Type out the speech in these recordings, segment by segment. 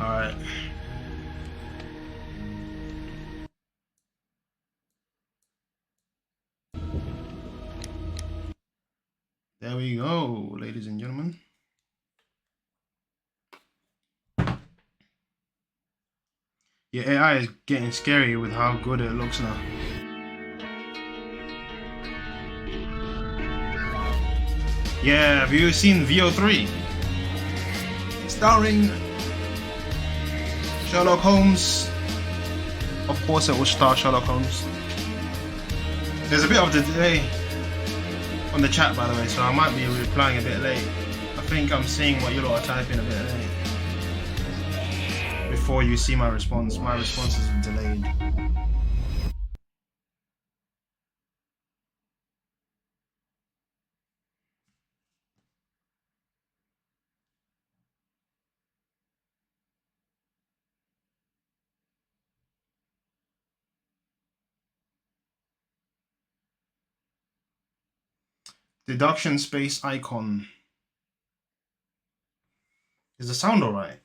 Alright. There we go, ladies and gentlemen. Your AI is getting scary with how good it looks now. Yeah, have you seen VO3? Starring Sherlock Holmes. Of course it will star Sherlock Holmes. There's a bit of the delay on the chat, by the way, so I might be replying a bit late. I think I'm seeing what you lot are typing a bit late. Before you see my response is delayed. Deduction space icon. Is the sound alright?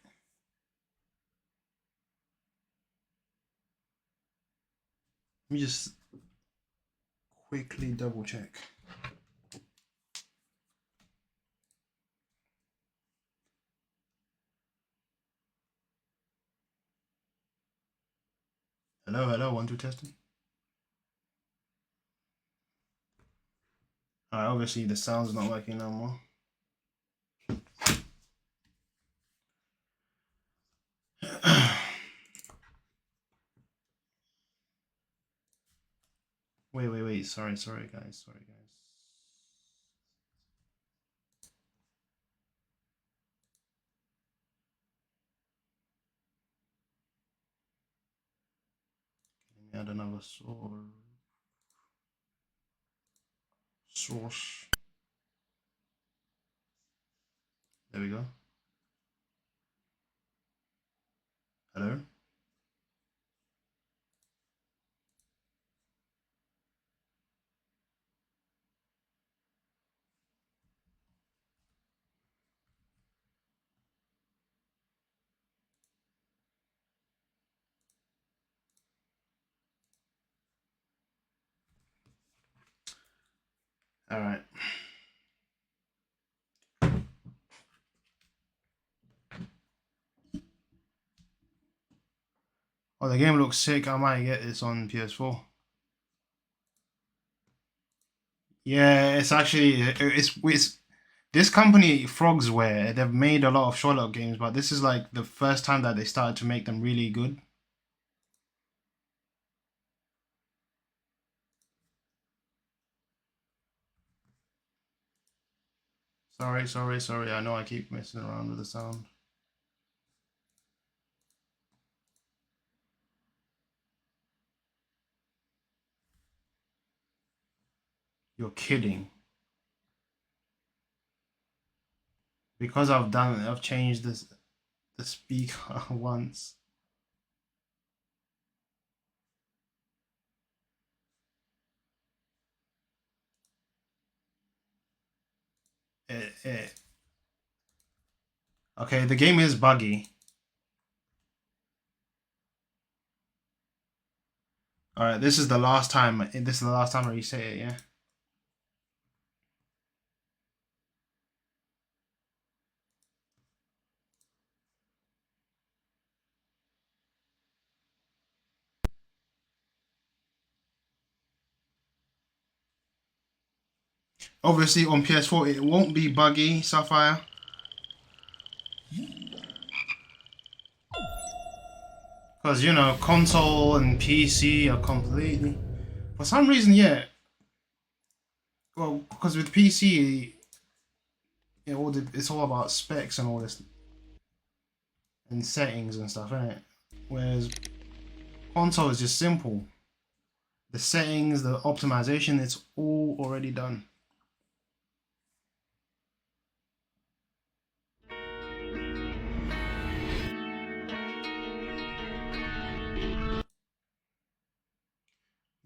Let me just quickly double check. Hello, 1, 2 testing. Alright, obviously the sound's not working no more. Wait. Sorry, guys. Let me add another source. There we go. Hello? Alright. Oh, the game looks sick. I might get this on PS4. Yeah, it's actually it's this company Frogsware. They've made a lot of Sherlock games, but this is like the first time that they started to make them really good. Sorry. I know I keep messing around with the sound. You're kidding. Because I've changed the speaker once. Okay, the game is buggy. Alright, this is the last time I reset it, yeah? Obviously on PS4 it won't be buggy, Sapphire. Because, you know, console and PC are completely... For some reason, yeah. Well, because with PC, you know, it's all about specs and all this. And settings and stuff, isn't it? Whereas console is just simple. The settings, the optimization, it's all already done.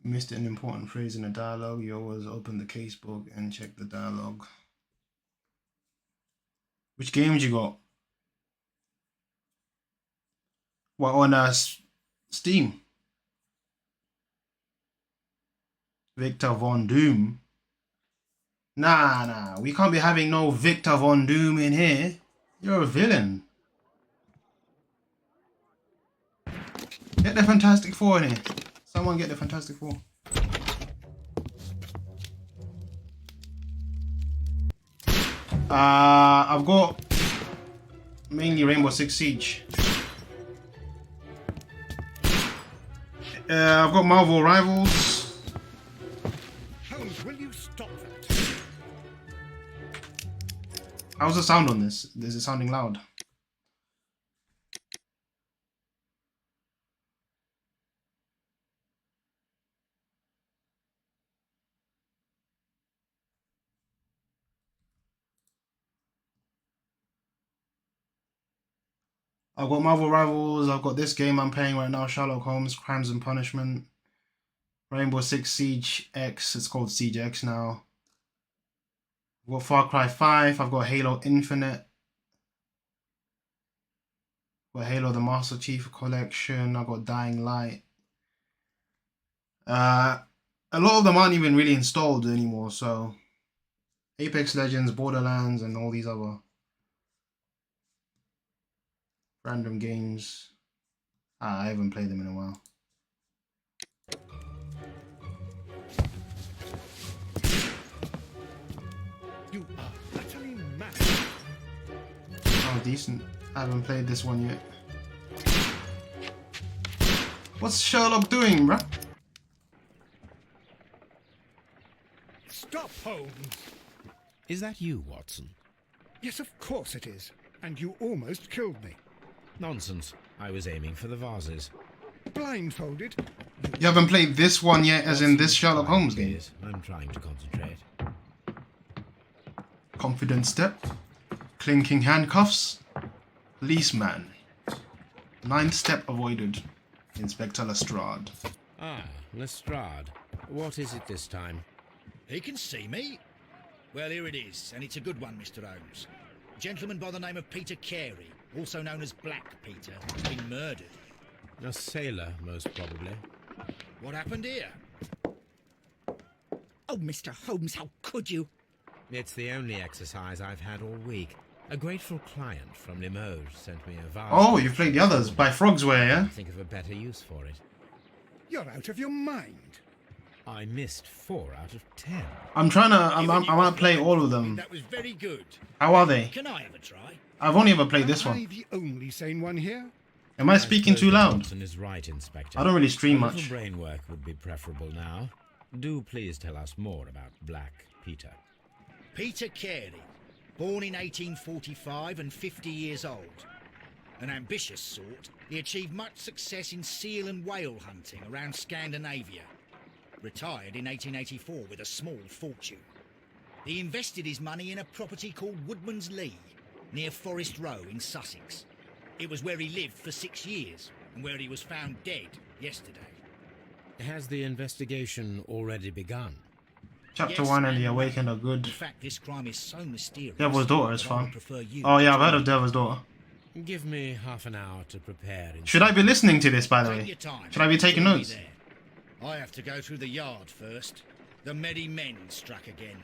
Missed an important phrase in a dialogue. You always open the casebook and check the dialogue. Which games you got? Well, on Steam. Victor Von Doom. Nah, we can't be having no Victor Von Doom in here. You're a villain. Get the Fantastic Four in here. Someone get the Fantastic Four. I've got mainly Rainbow Six Siege. I've got Marvel Rivals. Holmes, will you stop that? How's the sound on this? Is it sounding loud? I've got Marvel Rivals. I've got this game I'm playing right now, Sherlock Holmes, Crimes and Punishment. Rainbow Six Siege X. It's called Siege X now. I've got Far Cry 5. I've got Halo Infinite. I've got Halo the Master Chief Collection. I've got Dying Light. A lot of them aren't even really installed anymore, so Apex Legends, Borderlands, and all these other random games. I haven't played them in a while. You are utterly mad. Oh, decent. I haven't played this one yet. What's Sherlock doing, bruh? Stop, Holmes. Is that you, Watson? Yes, of course it is. And you almost killed me. Nonsense. I was aiming for the vases. Blindfolded. You haven't played this one yet, as in this Sherlock Holmes game? I'm trying to concentrate. Confident step. Clinking handcuffs. Policeman. 9th step avoided. Inspector Lestrade. Ah, Lestrade. What is it this time? He can see me. Well, here it is, and it's a good one, Mr. Holmes. A gentleman by the name of Peter Carey, also known as Black Peter, has been murdered. A sailor, most probably. What happened here? Oh, Mr. Holmes, how could you? It's the only exercise I've had all week. A grateful client from Limoges sent me a vase. Oh, you've played the others by Frogswear, yeah? Think of a better use for it. You're out of your mind. I missed 4 out of 10. I'm trying to. I might play all of them. That was very good. How are they? Can I have a try? I've only ever played this Am I one. the only sane one here? Am I speaking too loud? Watson is right, Inspector. I don't really stream A little much. brain work would be preferable now. Do please tell us more about Black Peter. Peter Carey, born in 1845 and 50 years old. An ambitious sort, he achieved much success in seal and whale hunting around Scandinavia. Retired in 1884 with a small fortune. He invested his money in a property called Woodman's Lee, near Forest Row in Sussex. It was where he lived for 6 years, and where he was found dead yesterday. Has the investigation already begun? Chapter Yes, 1 and The and Awakened are good. In fact, this crime is so mysterious. Devil's Daughter is that I would fun. prefer you Oh yeah, I've to heard of Devil's Daughter. Give me half an hour to prepare. Should I be listening to this, by the Take way? your time. Should I be taking You'll notes? there. I have to go through the yard first. The Merry Men struck again.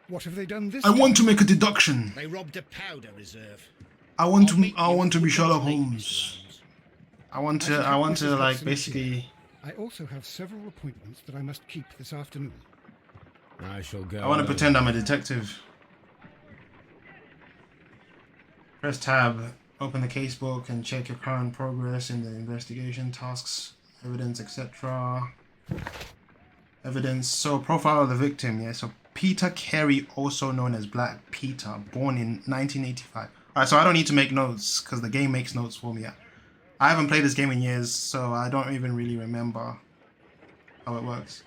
What have they done this I want to make a deduction. They robbed a powder reserve. I want I'll meet to. I you want to at be Woodman's Sherlock Lee, Mr. Holmes. Holmes. I want to like Mrs. basically. Hudson I also have several appointments that I must keep this afternoon. I shall go. I want to pretend I'm a detective. Press tab. Open the casebook and check your current progress in the investigation, tasks, evidence, etc. Evidence. So profile of the victim. Yeah. So Peter Carey, also known as Black Peter, born in 1985. Alright, so I don't need to make notes because the game makes notes for me. I haven't played this game in years, so I don't even really remember how it works.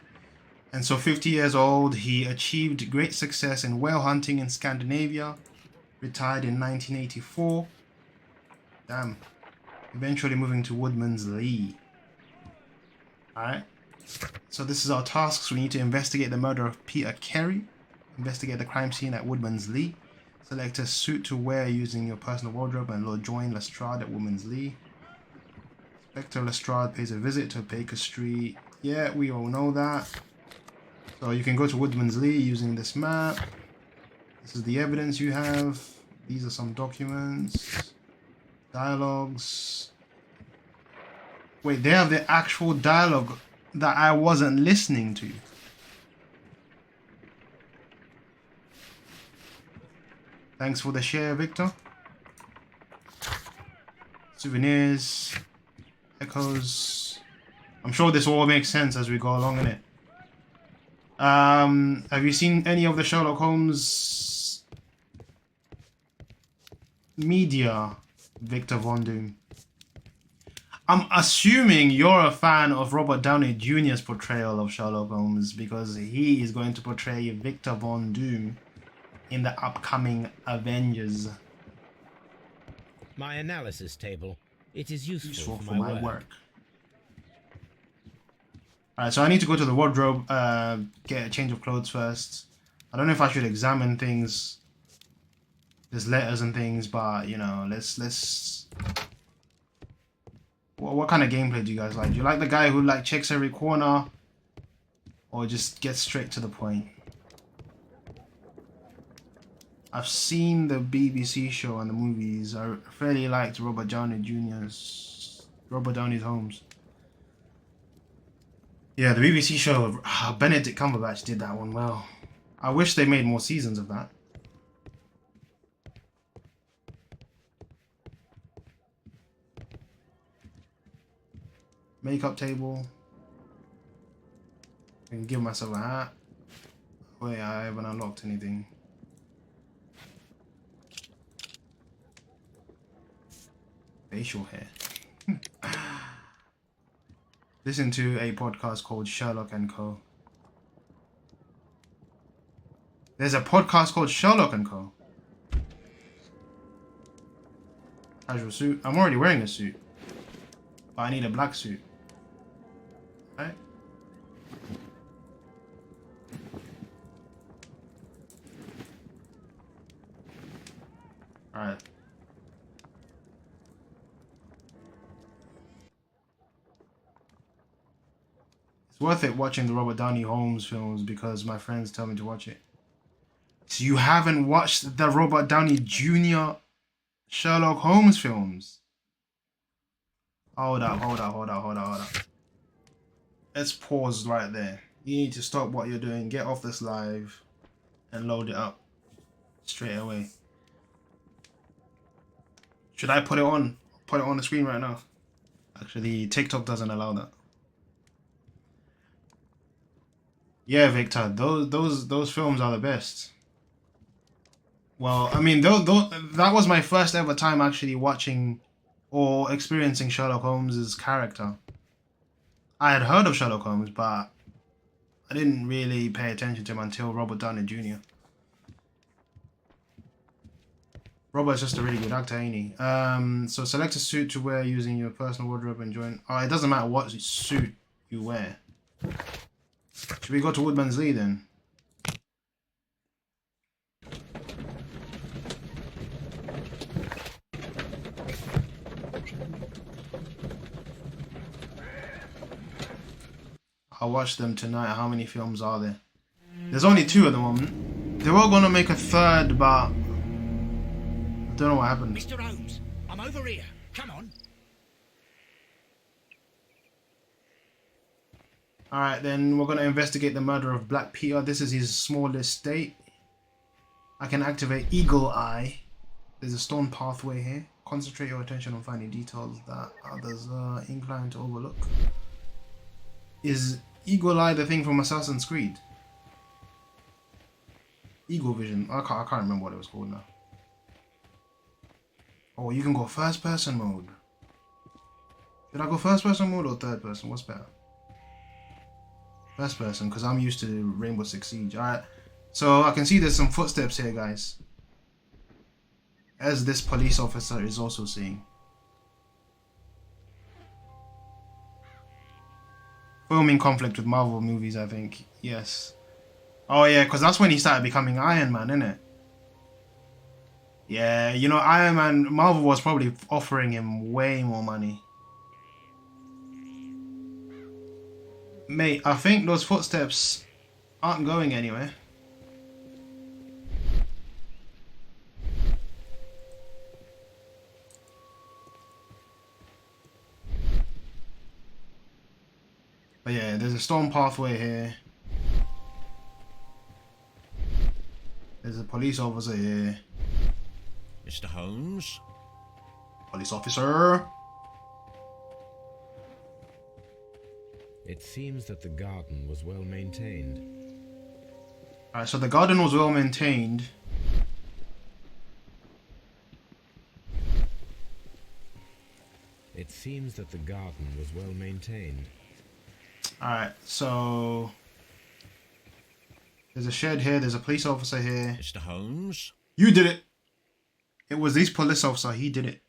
And so 50 years old, he achieved great success in whale hunting in Scandinavia, retired in 1984. Damn. Eventually moving to Woodman's Lee. Alright. So this is our tasks. We need to investigate the murder of Peter Carey. Investigate the crime scene at Woodman's Lee. Select a suit to wear using your personal wardrobe and join Lestrade at Woodman's Lee. Inspector Lestrade pays a visit to Baker Street. Yeah, we all know that. So you can go to Woodman's Lee using this map. This is the evidence you have. These are some documents. Dialogues. Wait, they have the actual dialogue that I wasn't listening to. Thanks for the share, Victor. Souvenirs. Echoes. I'm sure this all makes sense as we go along in it. Have you seen any of the Sherlock Holmes media, Victor Von Doom? I'm assuming you're a fan of Robert Downey Jr.'s portrayal of Sherlock Holmes because he is going to portray Victor Von Doom in the upcoming Avengers. My analysis table. It is useful For my work. Alright, so I need to go to the wardrobe, get a change of clothes first. I don't know if I should examine things. There's letters and things, but you know, let's. What kind of gameplay do you guys like? Do you like the guy who like checks every corner, or just gets straight to the point? I've seen the BBC show and the movies. I fairly liked Robert Downey's Holmes. Yeah, the BBC show, Benedict Cumberbatch did that one well. I wish they made more seasons of that. Makeup table. I can give myself a hat. Wait, I haven't unlocked anything. Facial hair. Listen to a podcast called Sherlock & Co. There's a podcast called Sherlock & Co. Casual suit. I'm already wearing a suit. But I need a black suit. Right? Alright. It's worth it watching the Robert Downey Holmes films because my friends tell me to watch it. So you haven't watched the Robert Downey Jr. Sherlock Holmes films? Hold up. Let's pause right there. You need to stop what you're doing, get off this live, and load it up straight away. Should I put it on? Put it on the screen right now. Actually, TikTok doesn't allow that. Yeah, Victor, those films are the best. Well, I mean, that was my first ever time actually watching or experiencing Sherlock Holmes' character. I had heard of Sherlock Holmes, but I didn't really pay attention to him until Robert Downey Jr. Robert's just a really good actor, ain't he? So select a suit to wear using your personal wardrobe and join. Oh, it doesn't matter what suit you wear. Should we go to Woodman's Lee then? I'll watch them tonight. How many films are there? There's only 2 at the moment. They were gonna make a 3rd, but I don't know what happened. Mr. Holmes, I'm over here. Come on. Alright, then we're gonna investigate the murder of Black Peter. This is his small estate. I can activate Eagle Eye. There's a stone pathway here. Concentrate your attention on finding details that others are inclined to overlook. Is Eagle Eye the thing from Assassin's Creed? Eagle Vision. I can't remember what it was called now. Oh, you can go first person mode. Should I go first person mode or third person? What's better? First person, because I'm used to Rainbow Six Siege. Alright, so I can see there's some footsteps here, guys. As this police officer is also seeing. Filming conflict with Marvel movies, I think. Yes. Oh yeah, because that's when he started becoming Iron Man, innit? Yeah, you know, Iron Man, Marvel was probably offering him way more money. Mate, I think those footsteps aren't going anywhere. But yeah, there's a stone pathway here. There's a police officer here. Mr. Holmes? Police officer. It seems that the garden was well maintained. Alright, so the garden was well maintained. It seems that the garden was well maintained. Alright, so there's a shed here, there's a police officer here. Mr. Holmes? You did it! It was this police officer, he did it.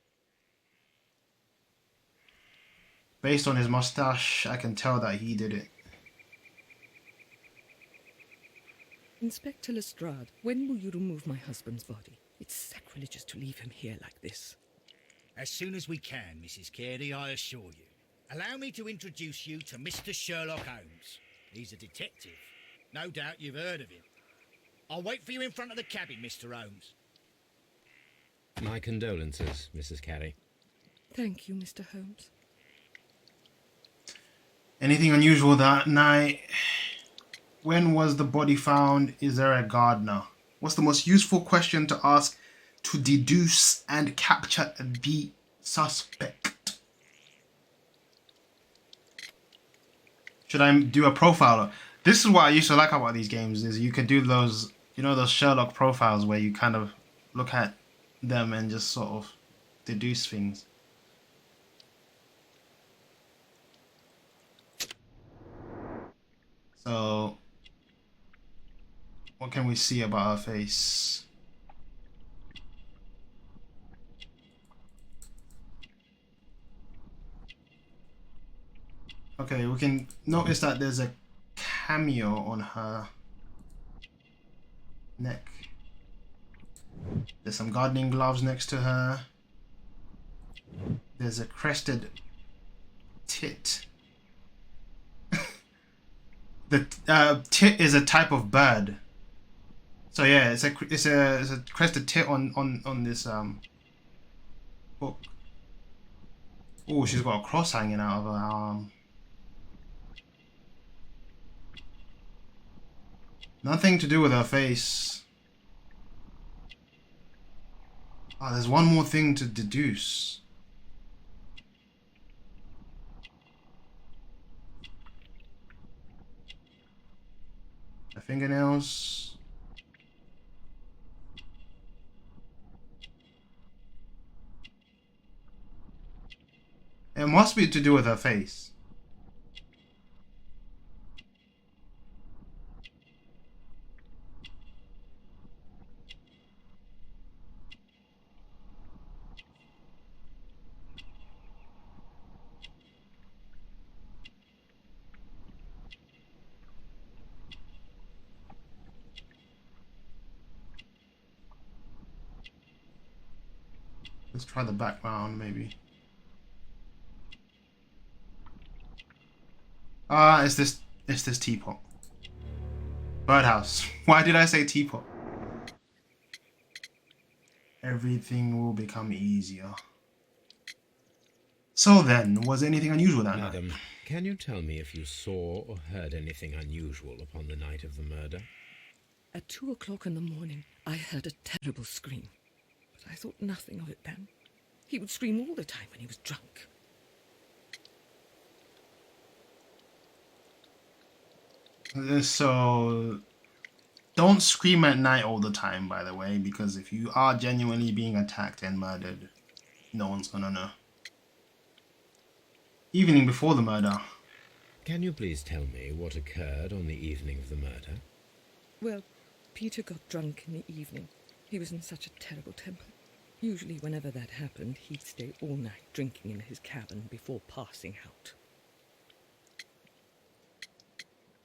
Based on his mustache, I can tell that he did it. Inspector Lestrade, when will you remove my husband's body? It's sacrilegious to leave him here like this. As soon as we can, Mrs. Carey, I assure you. Allow me to introduce you to Mr. Sherlock Holmes. He's a detective. No doubt you've heard of him. I'll wait for you in front of the cabin, Mr. Holmes. My condolences, Mrs. Carey. Thank you, Mr. Holmes. Anything unusual that night? When was the body found? Is there a gardener? What's the most useful question to ask to deduce and capture the suspect? Should I do a profiler? This is what I used to like about these games, is you could do those, you know, those Sherlock profiles where you kind of look at them and just sort of deduce things. So, what can we see about her face? Okay, we can notice that there's a cameo on her neck. There's some gardening gloves next to her. There's a crested tit. The tit is a type of bird. So yeah, it's a crested tit on this book. Oh, she's got a cross hanging out of her arm. Nothing to do with her face. Ah, there's one more thing to deduce. The fingernails. It must be to do with her face. Let's try the background, maybe. It's this teapot. Birdhouse. Why did I say teapot? Everything will become easier. So then, was anything unusual that night? Madam, can you tell me if you saw or heard anything unusual upon the night of the murder? At 2 o'clock in the morning, I heard a terrible scream. But I thought nothing of it then. He would scream all the time when he was drunk. So, don't scream at night all the time, by the way, because if you are genuinely being attacked and murdered, no one's gonna know. Evening before the murder. Can you please tell me what occurred on the evening of the murder? Well, Peter got drunk in the evening. He was in such a terrible temper. Usually whenever that happened, he'd stay all night drinking in his cabin before passing out.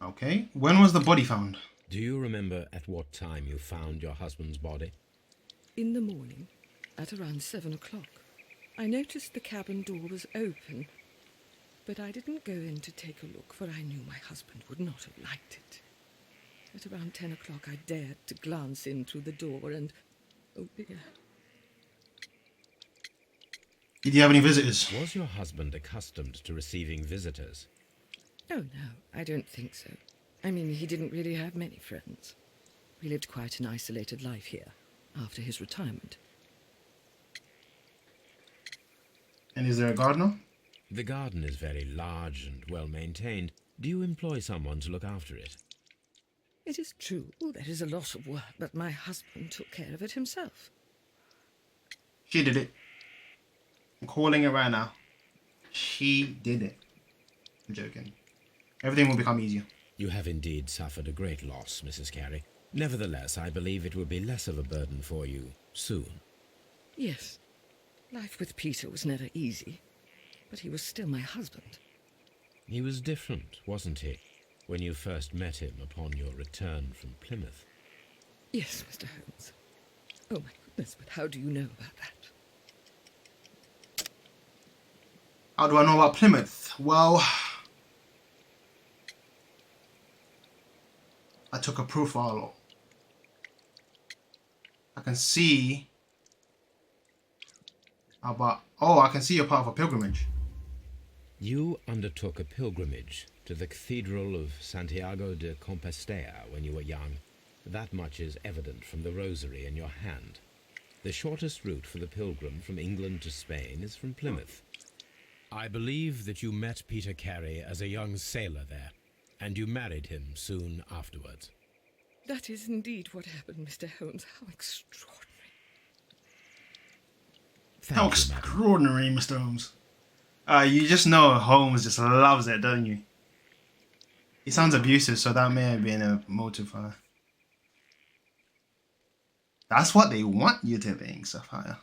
Okay. When was the body found? Do you remember at what time you found your husband's body? In the morning, at around 7 o'clock, I noticed the cabin door was open, but I didn't go in to take a look, for I knew my husband would not have liked it. At around 10 o'clock I dared to glance in through the door and... oh dear. Did you have any visitors? Was your husband accustomed to receiving visitors? Oh no, I don't think so. I mean, he didn't really have many friends. We lived quite an isolated life here, after his retirement. And is there a gardener? The garden is very large and well maintained. Do you employ someone to look after it? It is true, there is a lot of work, but my husband took care of it himself. She did it. I'm calling it right now. She did it. I'm joking. Everything will become easier. You have indeed suffered a great loss, Mrs. Carey. Nevertheless, I believe it will be less of a burden for you soon. Yes. Life with Peter was never easy, but he was still my husband. He was different, wasn't he, when you first met him upon your return from Plymouth? Yes, Mr. Holmes. Oh my goodness, but how do you know about that? How do I know about Plymouth? Well, I took a profile. I can see about... oh, I can see you're part of a pilgrimage. You undertook a pilgrimage to the Cathedral of Santiago de Compostela when you were young. That much is evident from the rosary in your hand. The shortest route for the pilgrim from England to Spain is from Plymouth. I believe that you met Peter Carey as a young sailor there, and you married him soon afterwards. That is indeed what happened, Mr. Holmes. How extraordinary. How extraordinary, Mr. Holmes. You just know Holmes just loves it, don't you? He sounds abusive, so that may have been a motive for her. That's what they want you to think, Sapphire.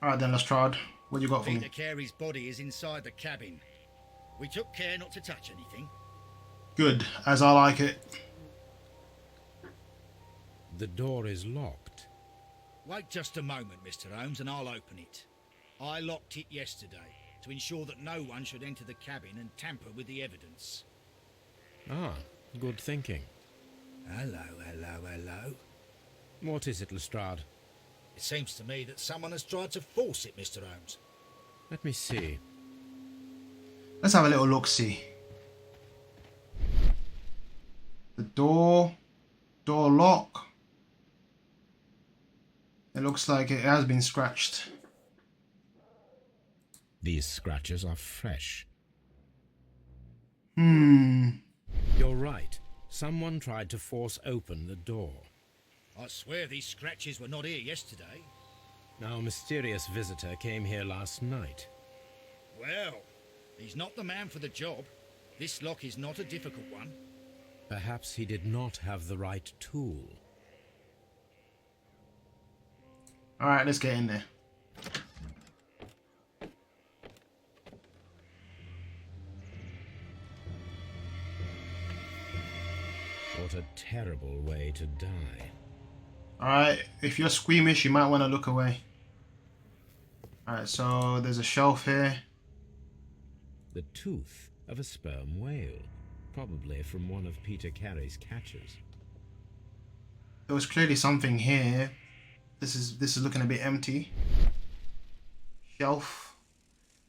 Alright then, Lestrade. What you got for Peter me? Carey's body is inside the cabin. We took care not to touch anything. Good, as I like it. The door is locked. Wait just a moment, Mr. Holmes, and I'll open it. I locked it yesterday to ensure that no one should enter the cabin and tamper with the evidence. Ah, good thinking. Hello, hello, hello. What is it, Lestrade? It seems to me that someone has tried to force it, Mr. Holmes. Let me see. Let's have a little look-see. The door lock. It looks like it has been scratched. These scratches are fresh. You're right. Someone tried to force open the door. I swear these scratches were not here yesterday. Our mysterious visitor came here last night. Well, he's not the man for the job. This lock is not a difficult one. Perhaps he did not have the right tool. Alright, let's get in there. What a terrible way to die. Alright, if you're squeamish, you might want to look away. Alright, so there's a shelf here. The tooth of a sperm whale, probably from one of Peter Carey's catches. There was clearly something here. This is looking a bit empty. Shelf.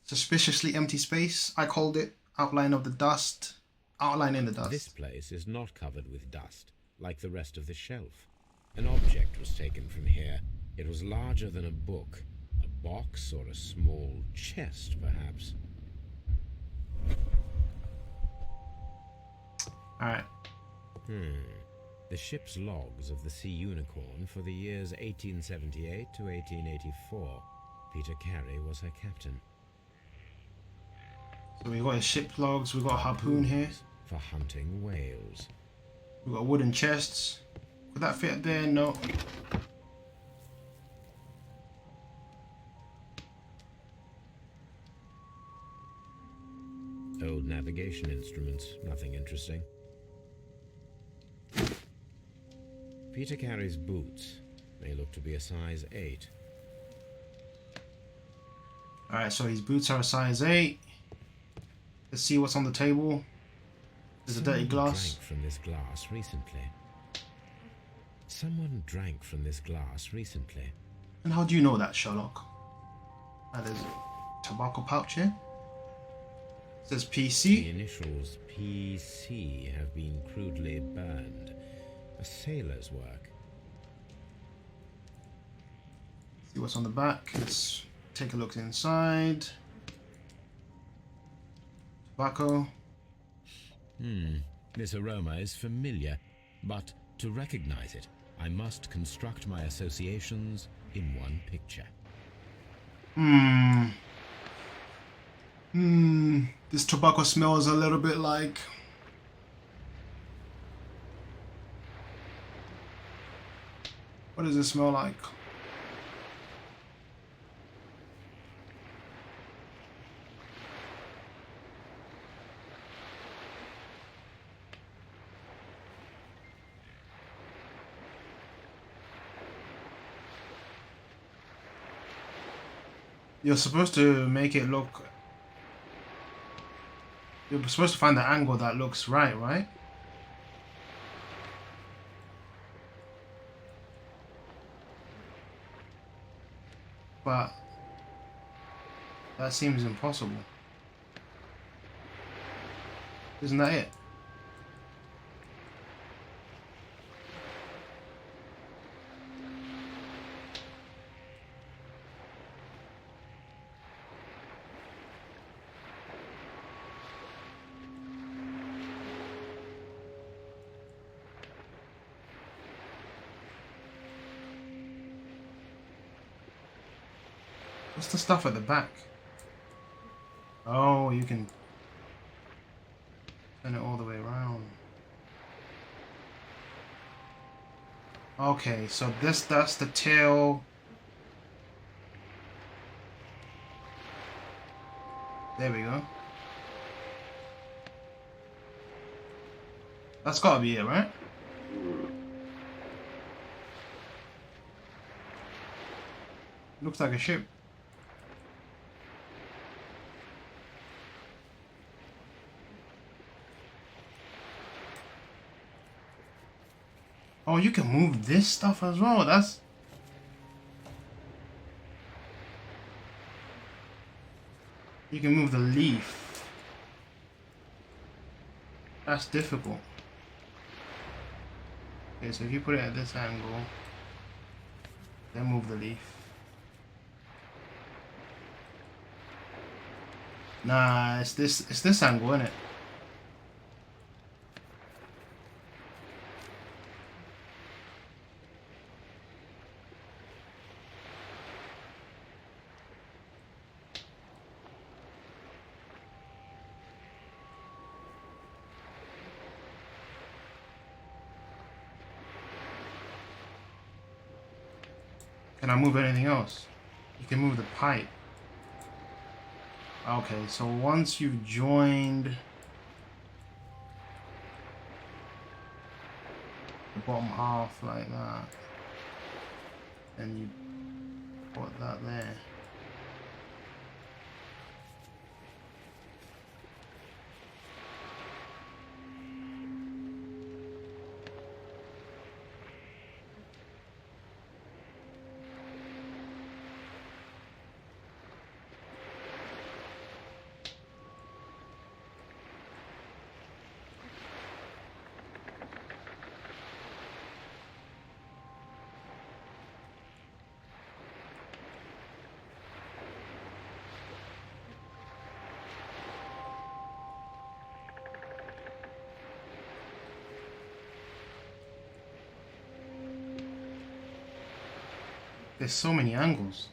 Suspiciously empty space. I called it. Outline of the dust. Outline in the dust. This place is not covered with dust, like the rest of the shelf. An object was taken from here. It was larger than a book. A box or a small chest, perhaps. Alright. The ship's logs of the Sea Unicorn for the years 1878 to 1884. Peter Carey was her captain. So we got his ship logs, we got a harpoon here. For hunting whales. We got wooden chests. Could that fit there? No. Old navigation instruments, nothing interesting. Peter Carey's boots. They look to be a size 8. Alright, so his boots are a size 8. Let's see what's on the table. There's a dirty glass. Drank from this glass recently. Someone drank from this glass recently. And how do you know that, Sherlock? There's a tobacco pouch here. It says The PC. initials PC have been crudely burned. A sailor's work. See what's on the back. Let's take a look inside. Tobacco. This aroma is familiar, but to recognize it, I must construct my associations in one picture. This tobacco smells a little bit like... What does it smell like? You're supposed to make it look... You're supposed to find the angle that looks right, right? But that seems impossible. Isn't that it? What's the stuff at the back? Oh, you can turn it all the way around. Okay, so that's the tail. There we go. That's gotta be it, right? Looks like a ship. Oh, you can move this stuff as well. That's... You can move the leaf. That's difficult. Okay, so if you put it at this angle, then move the leaf. Nah, it's this angle, isn't it? Can I move anything else? You can move the pipe. Okay, so once you've joined the bottom half like that, then you put that there. There's so many angles.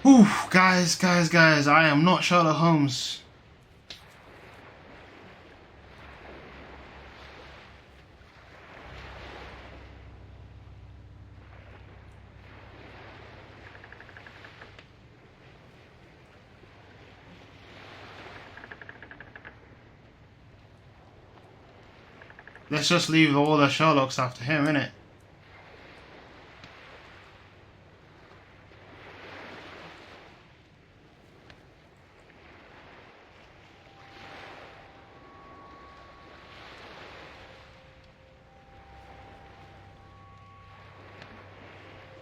Ooh, guys, I am not Sherlock Holmes. let's just leave all the Sherlock stuff to him, innit?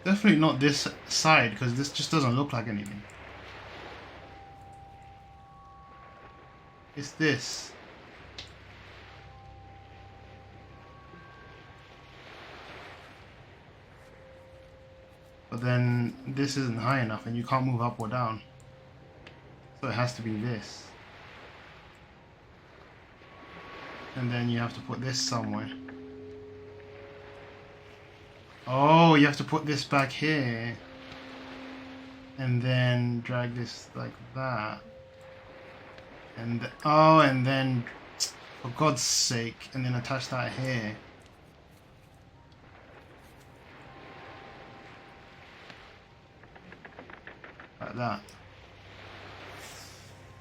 Definitely not this side, because this just doesn't look like anything. It's this. But then this isn't high enough and you can't move up or down. So it has to be this. And then you have to put this somewhere. Oh, you have to put this back here. And then drag this like that. And oh, and then, for God's sake, and then attach that here. Like that.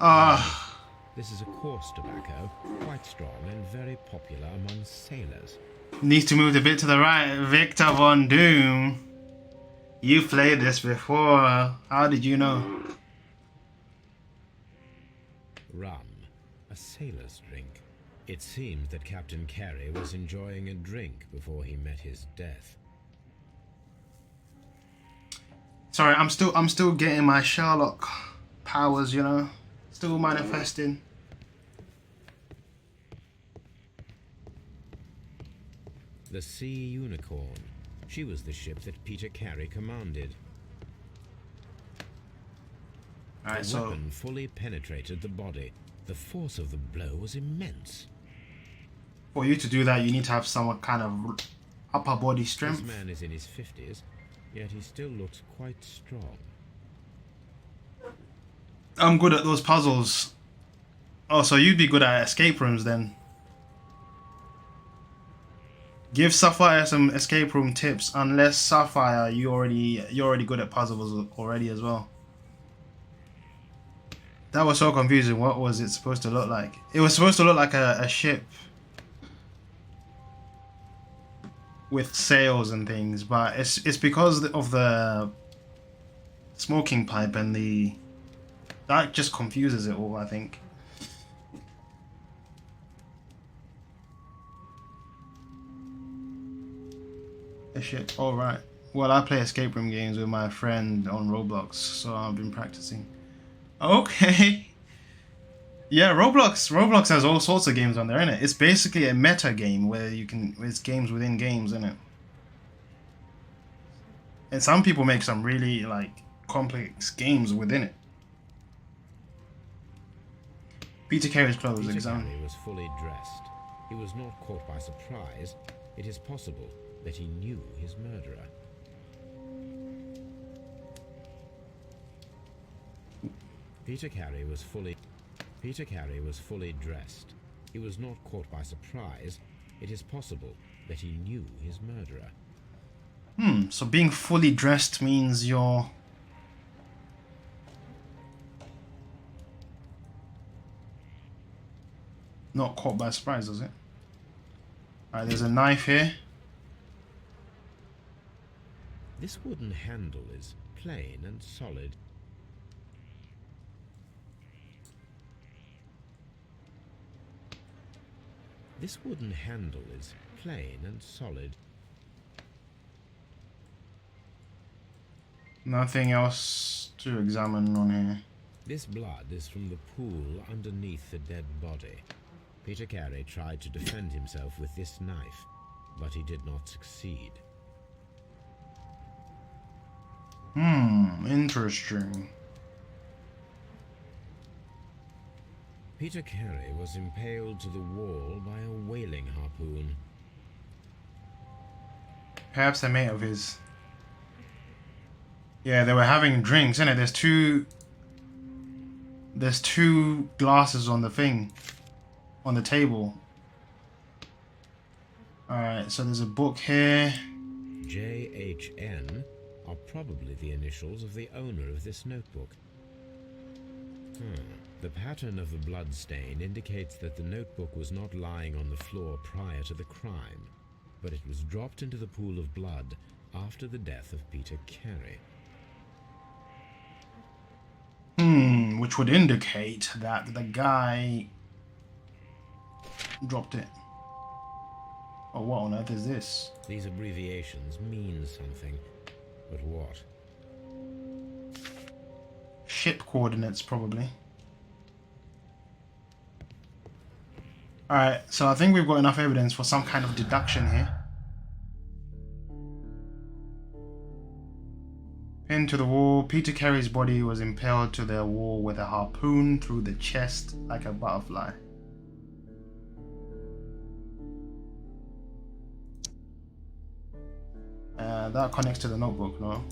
Ah. This is a coarse tobacco, quite strong and very popular among sailors. Needs to move a bit to the right. Victor Von Doom. You played this before. How did you know? Rum, a sailor's drink. It seems that Captain Carey was enjoying a drink before he met his death. Sorry, I'm still getting my Sherlock powers, you know. Still manifesting. The Sea Unicorn. She was the ship that Peter Carey commanded. Alright, The so weapon fully penetrated the body. The force of the blow was immense. for you to do that, you need to have some kind of upper body strength. This man is in his 50s, yet he still looks quite strong. I'm good at those puzzles. Oh, so you'd be good at escape rooms then. Give Sapphire some escape room tips. Unless Sapphire, you're already good at puzzles already as well. That was so confusing. What was it supposed to look like? It was supposed to look like a ship with sails and things, but it's because of the smoking pipe and that just confuses it all, I think. Shit. All right. Well, I play escape room games with my friend on Roblox, so I've been practicing. Okay. Yeah, Roblox has all sorts of games on there, innit? It's basically a meta game where it's games within games, innit? And some people make some really like complex games within it. Peter Carey's clothes Peter exam. Carey was fully dressed. He was not caught by surprise. It is possible that he knew his murderer. Peter Carey was fully dressed. He was not caught by surprise. It is possible that he knew his murderer. So being fully dressed means you're not caught by surprise, does it? Alright, there's a knife here. This wooden handle is plain and solid. This wooden handle is plain and solid. Nothing else to examine on here. This blood is from the pool underneath the dead body. Peter Carey tried to defend himself with this knife, but he did not succeed. Interesting. Peter Carey was impaled to the wall by a whaling harpoon. Perhaps a mate of his. Yeah, they were having drinks, innit? There's two glasses on the thing. On the table. Alright, so there's a book here. JHN are probably the initials of the owner of this notebook. The pattern of the blood stain indicates that the notebook was not lying on the floor prior to the crime, but it was dropped into the pool of blood after the death of Peter Carey. Which would indicate that the guy dropped it. Oh, what on earth is this? These abbreviations mean something, but what? Ship coordinates, probably. Alright, so I think we've got enough evidence for some kind of deduction here. Pinned to the wall, Peter Carey's body was impaled to the wall with a harpoon through the chest like a butterfly. That connects to the notebook, no?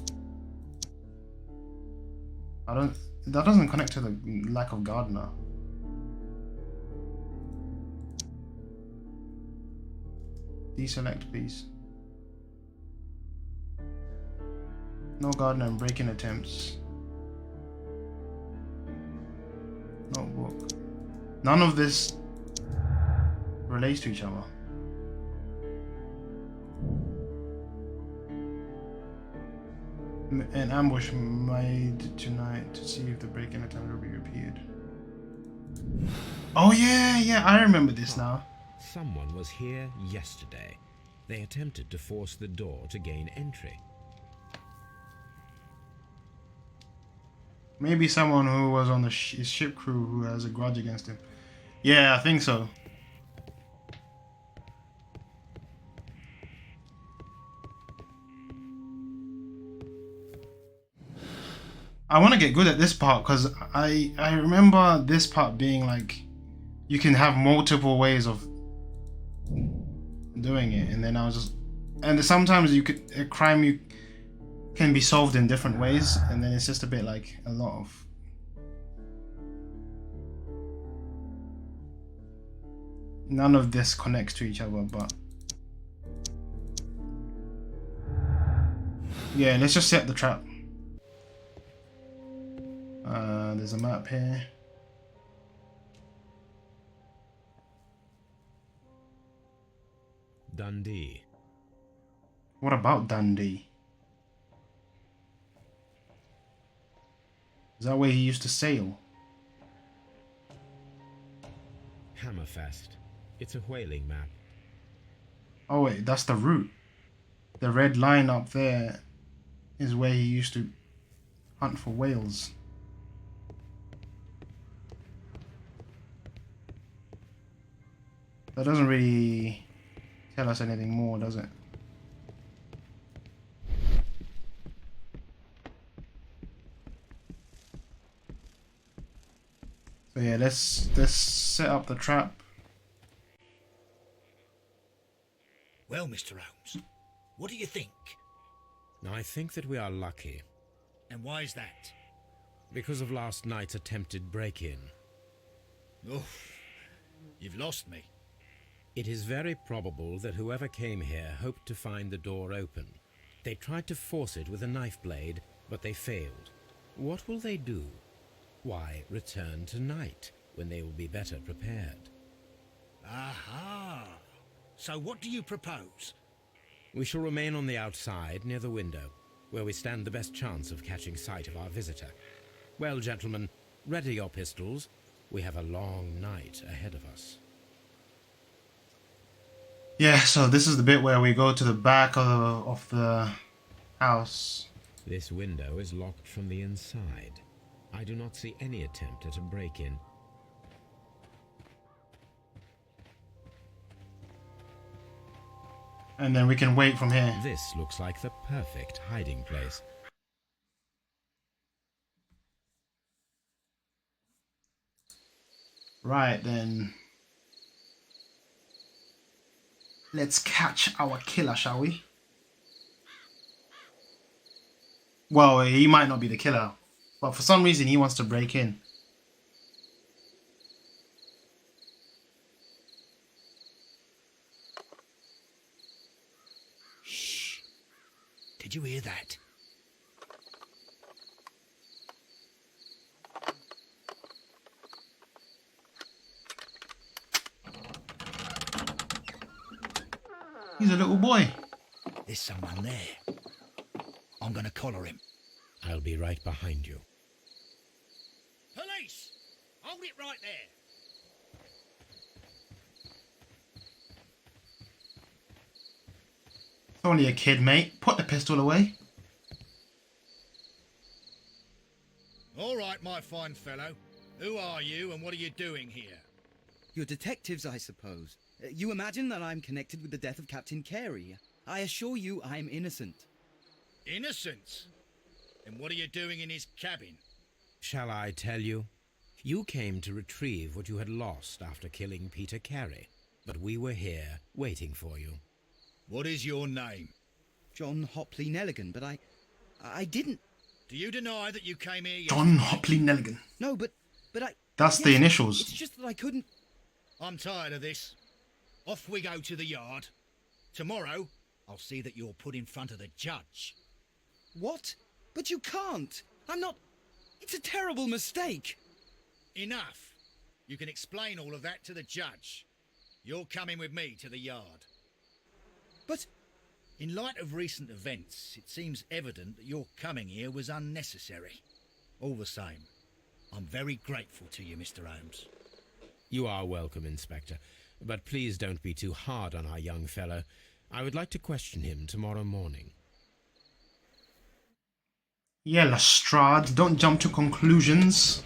That doesn't connect to the lack of gardener. Deselect, please. No gardener and break-in attempts. Notebook. None of this relates to each other. An ambush made tonight to see if the break-in attempt will be repeated. Oh yeah, I remember this now. Someone was here yesterday. They attempted to force the door to gain entry. Maybe someone who was on the his ship crew who has a grudge against him. Yeah, I think so. I want to get good at this part because I remember this part being like you can have multiple ways of doing it, and then I was just, and sometimes a crime can be solved in different ways, and then it's just a bit like a lot of none of this connects to each other. But yeah, let's just set the trap. There's a map here. Dundee. What about Dundee? Is that where he used to sail? Hammerfest. It's a whaling map. Oh wait, that's the route. The red line up there is where he used to hunt for whales. That doesn't really tell us anything more, does it? So yeah, let's set up the trap. Well, Mr. Holmes, what do you think? I think that we are lucky. And why is that? Because of last night's attempted break-in. Oh, you've lost me. It is very probable that whoever came here hoped to find the door open. They tried to force it with a knife blade, but they failed. What will they do? Why, return tonight, when they will be better prepared. Aha! So what do you propose? We shall remain on the outside, near the window, where we stand the best chance of catching sight of our visitor. Well, gentlemen, ready your pistols. We have a long night ahead of us. Yeah, so this is the bit where we go to the back of the house. This window is locked from the inside. I do not see any attempt at a break-in. And then we can wait from here. This looks like the perfect hiding place. Right then. Let's catch our killer, shall we? Well, he might not be the killer, but for some reason he wants to break in. Shh. Did you hear that? He's a little boy. There's someone there. I'm gonna collar him. I'll be right behind you. Police! Hold it right there. It's only a kid, mate. Put the pistol away. All right, my fine fellow. Who are you and what are you doing here? You're detectives, I suppose. You imagine that I'm connected with the death of Captain Carey. I assure you I'm innocent. Innocent? And what are you doing in his cabin? Shall I tell you? You came to retrieve what you had lost after killing Peter Carey, but we were here waiting for you. What is your name? John Hopley Nelligan, but I didn't... Do you deny that you came here John yesterday? Hopley Nelligan. No, but I... That's the Yes, initials. It's just that I couldn't... I'm tired of this. Off we go to the yard. Tomorrow, I'll see that you're put in front of the judge. What? But you can't. I'm not... It's a terrible mistake. Enough. You can explain all of that to the judge. You're coming with me to the yard. But... In light of recent events, it seems evident that your coming here was unnecessary. All the same, I'm very grateful to you, Mr. Holmes. You are welcome, Inspector, but please don't be too hard on our young fellow. I would like to question him tomorrow morning. Yeah, Lestrade, don't jump to conclusions.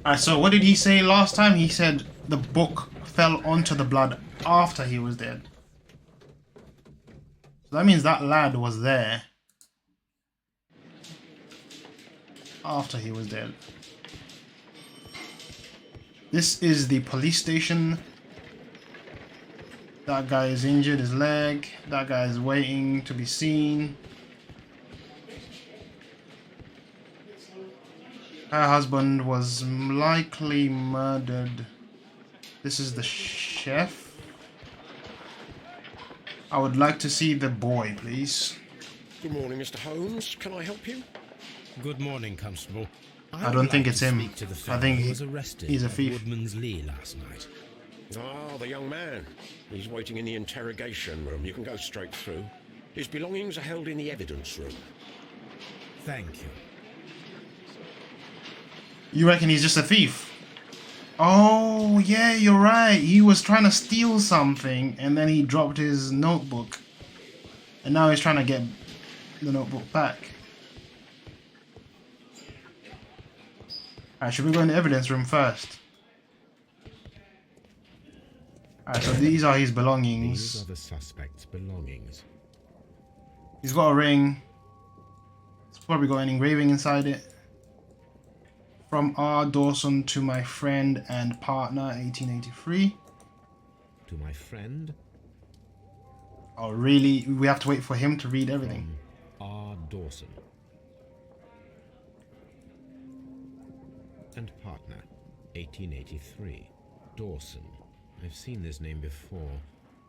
Alright, so what did he say last time? He said the book fell onto the blood after he was dead. So that means that lad was there after he was dead. This is the police station. That guy is injured, his leg. That guy is waiting to be seen. Her husband was likely murdered. This is the chef. I would like to see the boy, please. Good morning, Mr. Holmes. Can I help you? Good morning, Constable. I don't think it's him. Speak to the I fellow think who was arrested he's a at thief. Woodman's Lee last night. Ah, the young man. He's waiting in the interrogation room. You can go straight through. His belongings are held in the evidence room. Thank you. You reckon he's just a thief? Oh, yeah, you're right. He was trying to steal something and then he dropped his notebook. And now he's trying to get the notebook back. Alright, should we go in the evidence room first? Alright, so these are his These belongings. are the suspect's belongings. He's got a ring. It's probably got an engraving inside it. From R. Dawson to my friend and partner, 1883. To my friend, Oh, really? We have to wait for him to read everything. R. Dawson. And partner, 1883. Dawson. I've seen this name before.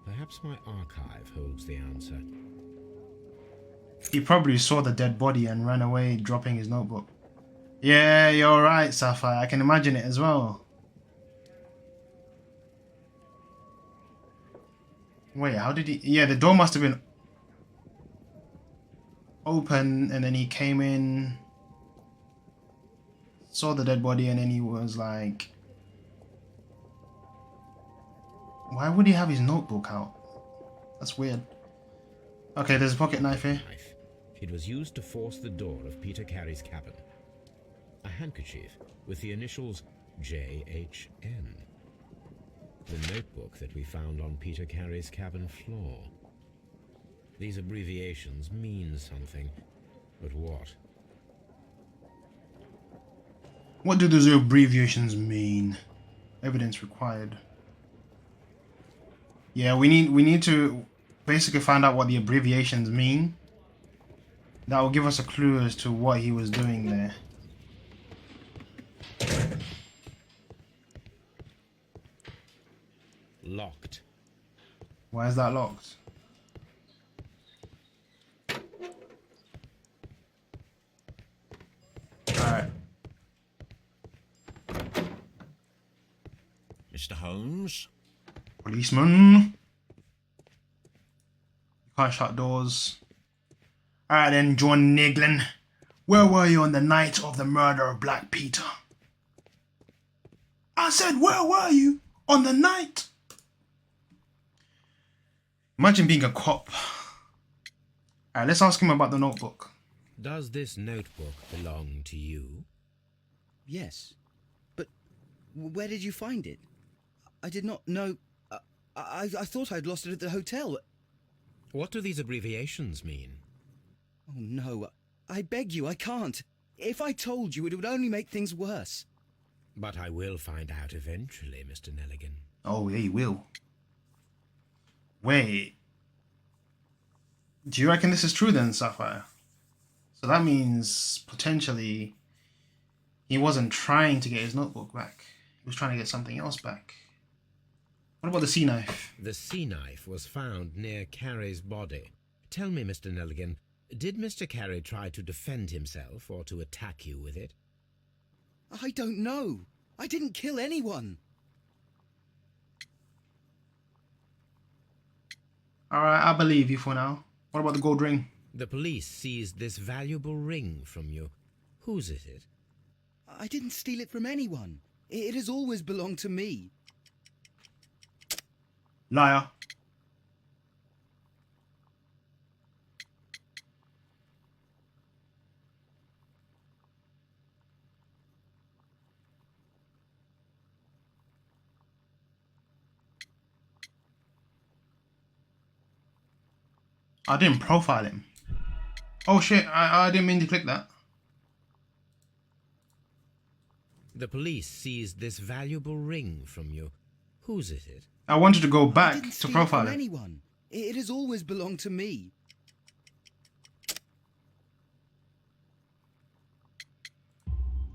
Perhaps my archive holds the answer. He probably saw the dead body and ran away, dropping his notebook. Yeah, you're right, Sapphire. I can imagine it as well. Wait, how did he... Yeah, the door must have been open and then he came in, saw the dead body, and then he was like... Why would he have his notebook out? That's weird. Okay, there's a pocket knife here. Knife. It was used to force the door of Peter Carey's cabin. A handkerchief with the initials JHN. The notebook that we found on Peter Carey's cabin floor. These abbreviations mean something, but what? What do those abbreviations mean? Evidence required. Yeah, we need to basically find out what the abbreviations mean. That will give us a clue as to what he was doing there. Locked. Why is that locked? Alright. Mr. Holmes? Policeman. Can't shut doors. Alright then, John Niglin. Where were you on the night of the murder of Black Peter? I said, where were you on the night? Imagine being a cop. Alright, let's ask him about the notebook. Does this notebook belong to you? Yes. But where did you find it? I did not know... I thought I'd lost it at the hotel. What do these abbreviations mean? Oh, no. I beg you, I can't. If I told you, it would only make things worse. But I will find out eventually, Mr. Nelligan. Oh, yeah, you will. Wait. Do you reckon this is true then, Sapphire? So that means potentially he wasn't trying to get his notebook back. He was trying to get something else back. What about the sea knife? The sea knife was found near Carey's body. Tell me, Mr. Nelligan, did Mr. Carey try to defend himself or to attack you with it? I don't know. I didn't kill anyone. Alright, I believe you for now. What about the gold ring? The police seized this valuable ring from you. Whose is it? I didn't steal it from anyone. It has always belonged to me. Liar. I didn't profile him. Oh shit, I didn't mean to click that. The police seized this valuable ring from you. Whose is it? I wanted to go I back didn't to steal it profile from him. anyone. It has always belonged to me.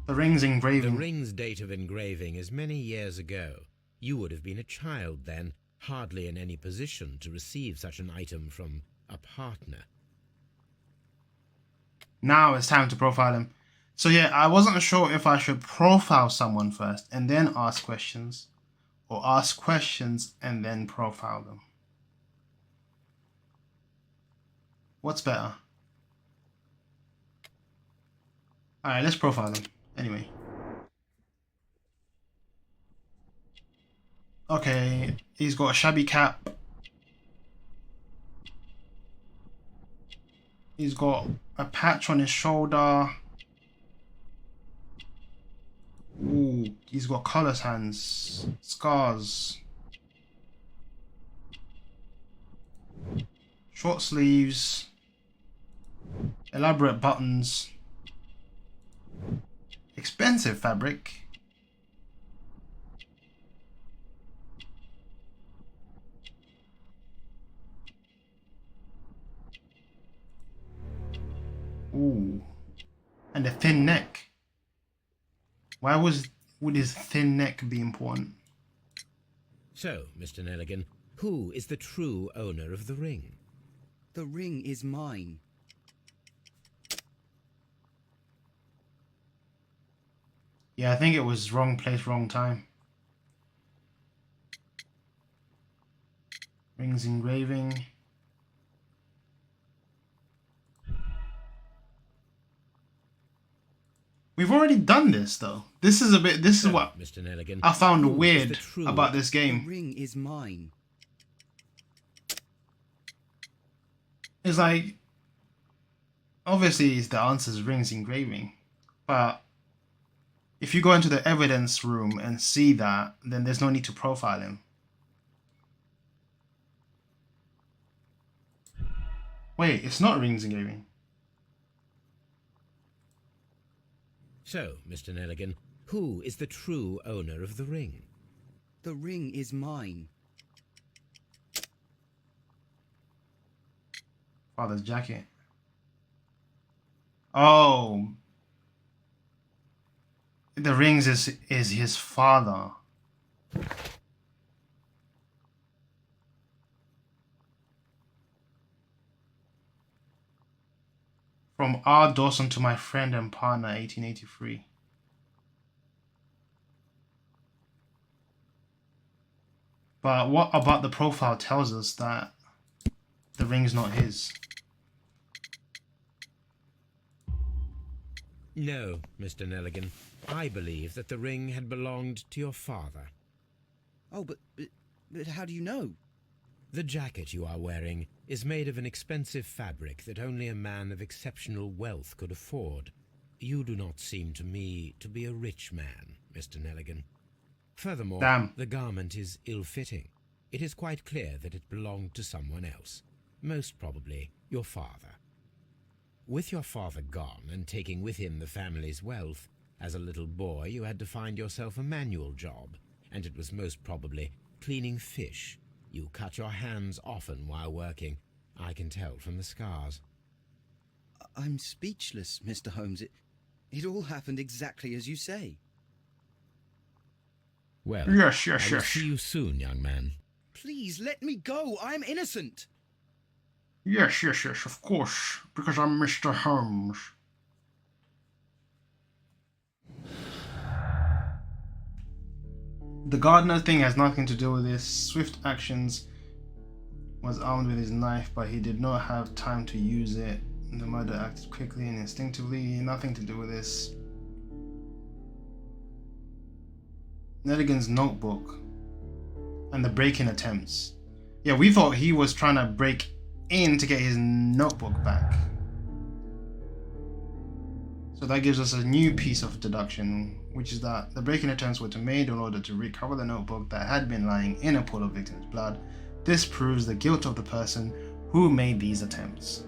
The ring's The engraving. ring's date of engraving is many years ago. You would have been a child then, hardly in any position to receive such an item from a partner. Now it's time to profile him. So yeah, I wasn't sure if I should profile someone first and then ask questions, or ask questions and then profile them. What's better? Alright, let's profile them. Anyway. Okay, he's got a shabby cap. He's got a patch on his shoulder. Ooh, he's got callous hands, scars. Short sleeves. Elaborate buttons. Expensive fabric. Ooh. And a thin neck. Why would his thin neck be important? So, Mr. Nelligan, who is the true owner of the ring? The ring is mine. Yeah, I think it was wrong place, wrong time. Rings engraving. We've already done this though. This is what Mr. Nelligan, I found who is the weird true- about this The game. ring is mine. It's like, obviously the answer is rings engraving, but if you go into the evidence room and see that, then there's no need to profile him. Wait, it's not rings engraving. So, Mr. Nelligan, who is the true owner of the ring? The ring is mine. Father's jacket. Oh. The rings is his father. From R. Dawson to my friend and partner, 1883. But what about the profile tells us that the ring's not his. No, Mr. Nelligan. I believe that the ring had belonged to your father. Oh, but how do you know? The jacket you are wearing is made of an expensive fabric that only a man of exceptional wealth could afford. You do not seem to me to be a rich man, Mr. Nelligan. Furthermore, Damn. the garment is ill-fitting. It is quite clear that it belonged to someone else, most probably your father. With your father gone and taking with him the family's wealth, as a little boy you had to find yourself a manual job, and it was most probably cleaning fish. You cut your hands often while working. I can tell from the scars. I'm speechless, Mr. Holmes. It all happened exactly as you say. Well, Yes, I will yes. see you soon, young man. Please let me go. I'm innocent. Yes, of course. Because I'm Mr. Holmes. The gardener thing has nothing to do with this. Swift actions was armed with his knife, but he did not have time to use it. The murder acted quickly and instinctively. Nothing to do with this. Nelligan's notebook and the break-in attempts. Yeah, we thought he was trying to break in to get his notebook back. So that gives us a new piece of deduction, which is that the break-in attempts were made in order to recover the notebook that had been lying in a pool of victims' blood. This proves the guilt of the person who made these attempts.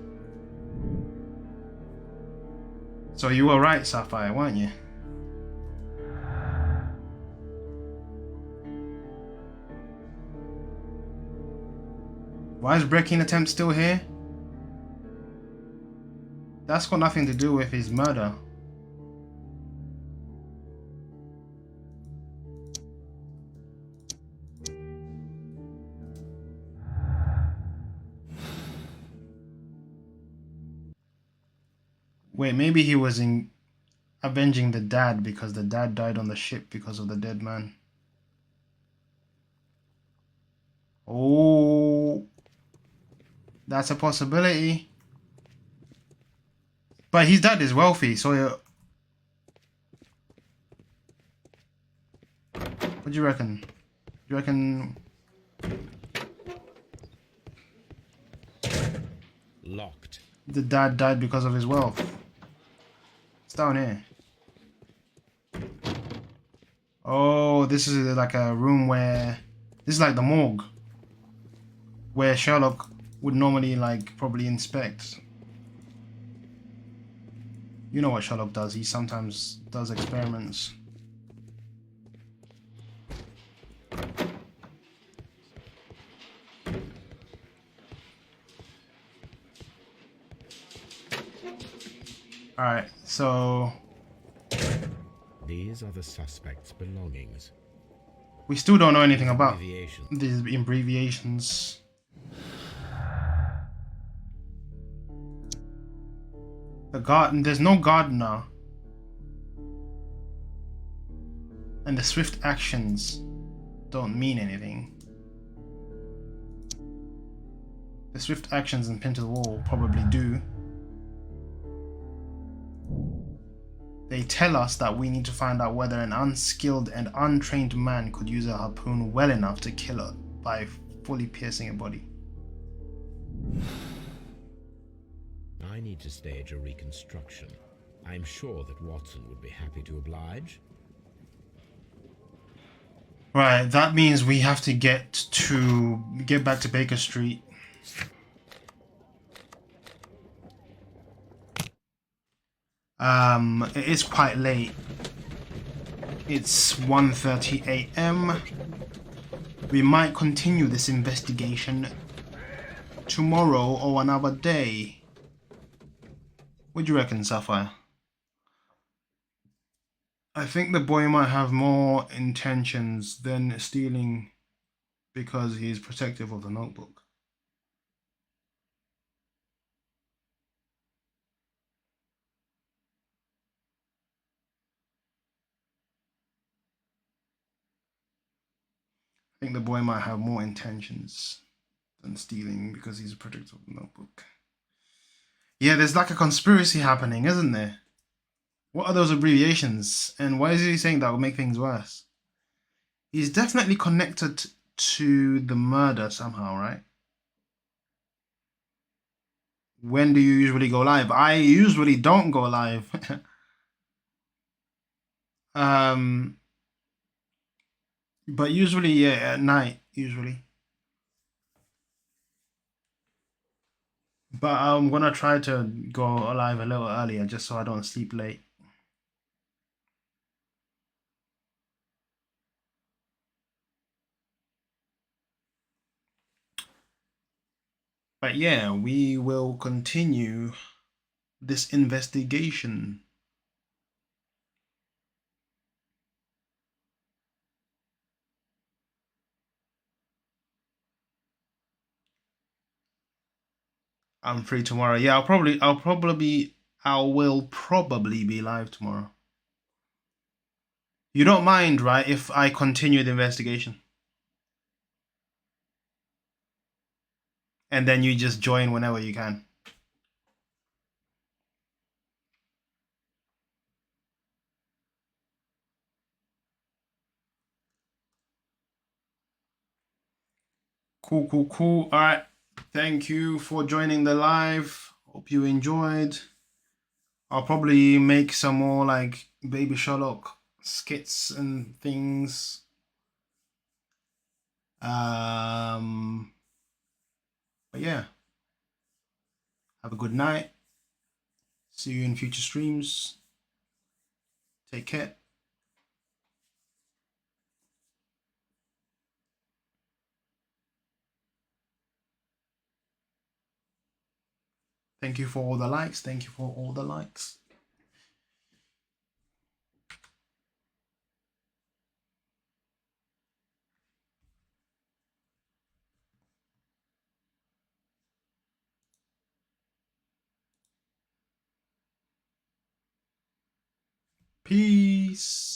So you were right, Sapphire, weren't you? Why is break-in attempt still here? That's got nothing to do with his murder. Wait, maybe he was avenging the dad because the dad died on the ship because of the dead man. Oh, that's a possibility. But his dad is wealthy, so what do you reckon? Do you reckon? Locked. The dad died because of his wealth? It's down here. Oh, this is like a room where... This is like the morgue. Where Sherlock would normally like probably inspect. You know what Sherlock does. He sometimes does experiments. Alright, so... These are the suspect's belongings. We still don't know anything about Abbreviation. these abbreviations. There's no gardener. And the swift actions don't mean anything. The swift actions and pin to the wall probably do. They tell us that we need to find out whether an unskilled and untrained man could use a harpoon well enough to kill her by fully piercing a body. I need to stage a reconstruction. I'm sure that Watson would be happy to oblige. Right, that means we have to get back to Baker Street. It is quite late. It's 1:30 a.m. We might continue this investigation tomorrow or another day. What do you reckon, Sapphire? I think the boy might have more intentions than stealing because he is protective of the notebook. I think the boy might have more intentions than stealing because he's a product of the notebook. Yeah, there's like a conspiracy happening, isn't there? What are those abbreviations? And why is he saying that will make things worse? He's definitely connected to the murder somehow, right? When do you usually go live? I usually don't go live. But usually, yeah, at night, usually. But I'm gonna try to go live a little earlier just so I don't sleep late. But yeah, we will continue this investigation. I'm free tomorrow. Yeah, I will probably be live tomorrow. You don't mind, right, if I continue the investigation? And then you just join whenever you can. Cool, cool, cool. All right. Thank you for joining the live. Hope you enjoyed. I'll probably make some more like Baby Sherlock skits and things. But yeah. Have a good night. See you in future streams. Take care. Thank you for all the likes. Thank you for all the likes. Peace.